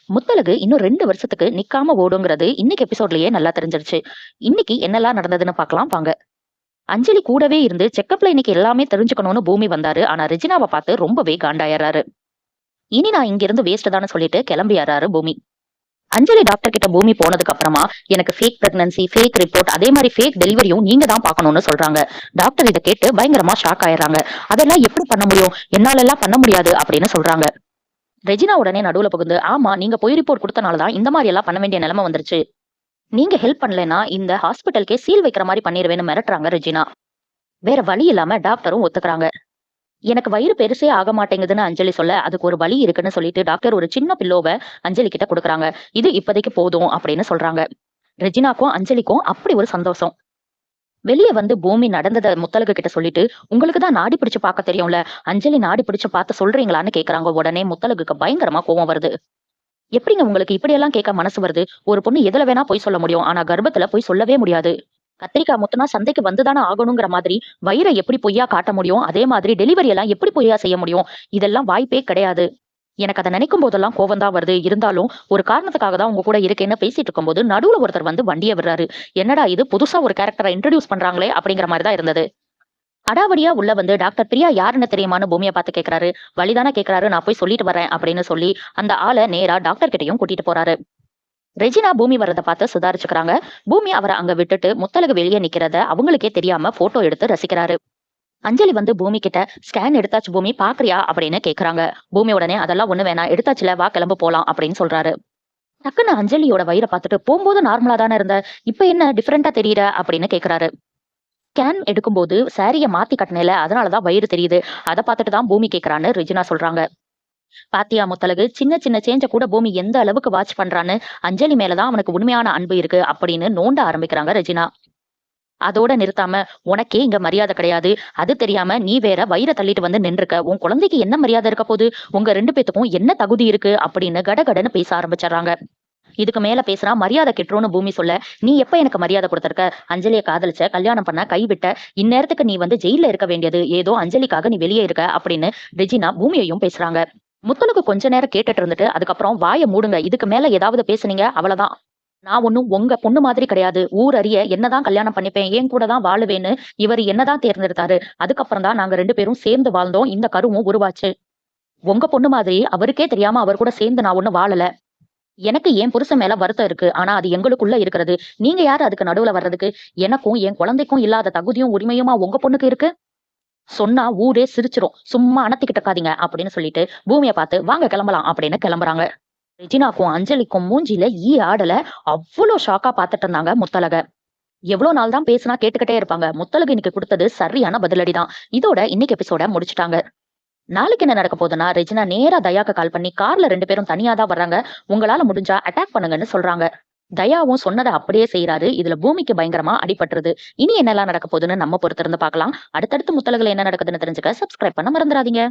முத்தழகு இன்னும் 2 வருஷத்துக்கு நிக்காம ஓடுங்கிறது இன்னைக்கு எபிசோட்லயே நல்லா தெரிஞ்சிருச்சு. இன்னைக்கு என்னெல்லாம் நடந்ததுன்னு பார்க்கலாம் வாங்க. அஞ்சலி கூடவே இருந்து செக்கப்ல இன்னைக்கு எல்லாமே தெரிஞ்சுக்கணும்னு பூமி வந்தாரு. ஆனா ரெஜினாவை பார்த்து ரொம்பவே காண்டாயறாரு. இனி நான் இங்க இருந்து வேஸ்ட் தானு சொல்லிட்டு கிளம்பியாராரு பூமி. அஞ்சலி டாக்டர் கிட்ட பூமி போனதுக்கு அப்புறமா எனக்கு ஃபேக் பிரெக்னன்சி, ஃபேக் ரிப்போர்ட், அதே மாதிரி ஃபேக் டெலிவரியும் நீங்க தான் பார்க்கணும்னு சொல்றாங்க. டாக்டர் இதை கேட்டு பயங்கரமா ஷாக் ஆயிடுறாங்க. அதெல்லாம் எப்படி பண்ண முடியும், என்னால எல்லாம் பண்ண முடியாது அப்படின்னு சொல்றாங்க. ரெஜினா உடனே நடுவுல புகுந்து, ஆமா நீங்க போய் ரிப்போர்ட் கொடுத்தனாலதான் இந்த மாதிரி எல்லாம் பண்ண வேண்டிய நிலைமை வந்துருச்சு. நீங்க ஹெல்ப் பண்ணலனா இந்த ஹாஸ்பிட்டலுக்கே சீல் வைக்கிற மாதிரி பண்ணிடுவேன்னு மிரட்டுறாங்க ரெஜினா. வேற வழி இல்லாம டாக்டரும் ஒத்துக்கிறாங்க. எனக்கு வயிறு பெருசே ஆக மாட்டேங்குதுன்னு அஞ்சலி சொல்ல, அதுக்கு ஒரு வழி இருக்குன்னு சொல்லிட்டு டாக்டர் ஒரு சின்ன பில்லோவை அஞ்சலி கிட்ட கொடுக்குறாங்க. இது இப்போதைக்கு போதும் அப்படின்னு சொல்றாங்க. ரெஜினாக்கும் அஞ்சலிக்கும் அப்படி ஒரு சந்தோஷம். வெளியே வந்து பூமி நடந்ததை முத்தழகு கிட்ட சொல்லிட்டு, உங்களுக்கு தான் நாடி பிடிச்சு பார்க்க தெரியும்ல, அஞ்சலி நாடி பிடிச்சு பார்த்து சொல்றீங்களான்னு கேக்குறாங்க. உடனே முத்தழகுக்கு பயங்கரமா கோவம் வருது. எப்படிங்க உங்களுக்கு இப்படியெல்லாம் கேட்க மனசு வருது? ஒரு பொண்ணு எதுல வேணா போய் சொல்ல முடியும், ஆனா கர்ப்பத்துல போய் சொல்லவே முடியாது. கத்திரிக்காய் முத்துனா சந்தைக்கு வந்துதானே ஆகணுங்கிற மாதிரி வயிறை எப்படி பொய்யா காட்ட முடியும்? அதே மாதிரி டெலிவரி எல்லாம் எப்படி பொய்யா செய்ய முடியும்? இதெல்லாம் வாய்ப்பே கிடையாது. எனக்கு அதை நினைக்கும் போதெல்லாம் கோவம் தான் வருது. இருந்தாலும் ஒரு காரணத்துக்காக தான் உங்க கூட இருக்கேன்னு பேசிட்டு இருக்கும்போது நடுவுல ஒருத்தர் வந்து வண்டியை விடுறாரு. என்னடா இது, புதுசா ஒரு கேரக்டரை இன்ட்ரடியூஸ் பண்றாங்களே அப்படிங்கிற மாதிரி தான் இருந்தது. அடாவடியா உள்ள வந்து டாக்டர் பிரியா யாருன்னு தெரியுமான்னு பூமியை பார்த்து கேட்கிறாரு. வழிதானே கேட்கிறாரு, நான் போய் சொல்லிட்டு வரேன் அப்படின்னு சொல்லி அந்த ஆளை நேரா டாக்டர் கிட்டையும் கூட்டிட்டு போறாரு. ரெஜினா பூமி வர்றதை பார்த்து சுதாரிச்சுக்கிறாங்க. பூமி அவரை அங்க விட்டுட்டு முத்தழகு வெளியே நிக்கிறத அவங்களுக்கே தெரியாம போட்டோ எடுத்து ரசிக்கிறாரு. அஞ்சலி வந்து பூமி கிட்ட, ஸ்கேன் எடுத்தாச்சு பூமி, பாக்குறியா அப்படின்னு கேக்குறாங்க. பூமி உடனே அதெல்லாம் ஒண்ணு வேணாம், எடுத்தாச்சுல, வா கிளம்பு போலாம் அப்படின்னு சொல்றாரு. டக்குன்னு அஞ்சலியோட வயிறை பார்த்துட்டு, போகும்போது நார்மலா தானே இருந்த, இப்ப என்ன டிஃபரெண்டா தெரியற அப்படின்னு கேக்குறாரு. ஸ்கேன் எடுக்கும்போது சாரிய மாத்தி கட்டினேல, அதனாலதான் வயிறு தெரியுது, அதை பார்த்துட்டு தான் பூமி கேக்குறான்னு ரெஜினா சொல்றாங்க. பாத்தியா முத்தழகு, சின்ன சின்ன சேஞ்ச கூட பூமி எந்த அளவுக்கு வாட்ச் பண்றான்னு, அஞ்சலி மேலதான் அவனுக்கு உண்மையான அன்பு இருக்கு அப்படின்னு நோண்ட ஆரம்பிக்கிறாங்க ரெஜினா. அதோட நிறுத்தாம, உனக்கே இங்க மரியாதை கிடையாது, அது தெரியாம நீ வேற வயிறை தள்ளிட்டு வந்து நின்றுக்க, உன் குழந்தைக்கு என்ன மரியாதை இருக்க போது, உங்க 2 பேத்துக்கும் என்ன தகுதி இருக்கு அப்படின்னு கடகடன்னு பேச ஆரம்பிச்சிடறாங்க. இதுக்கு மேல பேசுனா மரியாதை கெட்டுரும்னு பூமி சொல்ல, நீ எப்ப எனக்கு மரியாதை கொடுத்திருக்க? அஞ்சலியை காதலிச்ச, கல்யாணம் பண்ண, கைவிட்ட, இந்நேரத்துக்கு நீ வந்து ஜெயில இருக்க வேண்டியது, ஏதோ அஞ்சலிக்காக நீ வெளியே இருக்க அப்படின்னு ரெஜினா பூமியையும் பேசுறாங்க. முத்தனுக்கு கொஞ்ச நேரம் கேட்டுட்டு இருந்துட்டு, அதுக்கப்புறம் வாயை மூடுங்க, இதுக்கு மேல ஏதாவது பேசுனீங்க அவ்வளவுதான், நான் ஒண்ணும் உங்க பொண்ணு மாதிரி கிடையாது, ஊர் அறிய என்னதான் கல்யாணம் பண்ணிப்பேன், ஏன் கூட தான் வாழுவேன்னு இவர் என்னதான் தேர்ந்தெடுத்தாரு, அதுக்கப்புறம் தான் நாங்க 2 பேரும் சேர்ந்து வாழ்ந்தோம், இந்த கருவும் உருவாச்சு. உங்க பொண்ணு மாதிரி அவருக்கே தெரியாம அவர் கூட சேர்ந்து நான் ஒண்ணு வாழல. எனக்கு என் புருஷன் மேல வருத்தம் இருக்கு, ஆனா அது எங்களுக்குள்ள இருக்கிறது, நீங்க யாரு அதுக்கு நடுவுல வர்றதுக்கு? எனக்கும் என் குழந்தைக்கும் இல்லாத தகுதியும் உரிமையுமா உங்க பொண்ணுக்கு இருக்கு? சொன்னா ஊரே சிரிச்சிரும், சும்மா அணத்திக்கிட்டு இருக்காதீங்க அப்படின்னு சொல்லிட்டு பூமியை பார்த்து, வாங்க கிளம்பலாம் அப்படின்னு கிளம்புறாங்க. ரெஜினாக்கும் அஞ்சலிக்கும் மூஞ்சில ஈ ஆடல. அவ்வளோ ஷாக்கா பாத்துட்டு இருந்தாங்க முத்தழக. எவ்வளவு நாள் தான் பேசினா கேட்டுக்கிட்டே இருப்பாங்க. முத்தழகு இன்னைக்கு கொடுத்தது சரியான பதிலடிதான். இதோட இன்னைக்கு எபிசோட முடிச்சுட்டாங்க. நாளைக்கு என்ன நடக்க போகுதுன்னா, ரெஜினா நேரா தயாக்கு கால் பண்ணி, கார்ல 2 பேரும் தனியா தான் வர்றாங்க, உங்களால முடிஞ்சா அட்டாக் பண்ணுங்கன்னு சொல்றாங்க. தயாவும் சொன்னதை அப்படியே செய்யறாரு. இதுல பூமிக்கு பயங்கரமா அடிபட்டுருது. இனி என்னெல்லாம் நடக்க போகுதுன்னு நம்ம பொறுத்திருந்து பார்க்கலாம். அடுத்தடுத்து முத்தழகுல என்ன நடக்குதுன்னு தெரிஞ்சுக்க சப்ஸ்கிரைப் பண்ண மறந்துடாதீங்க.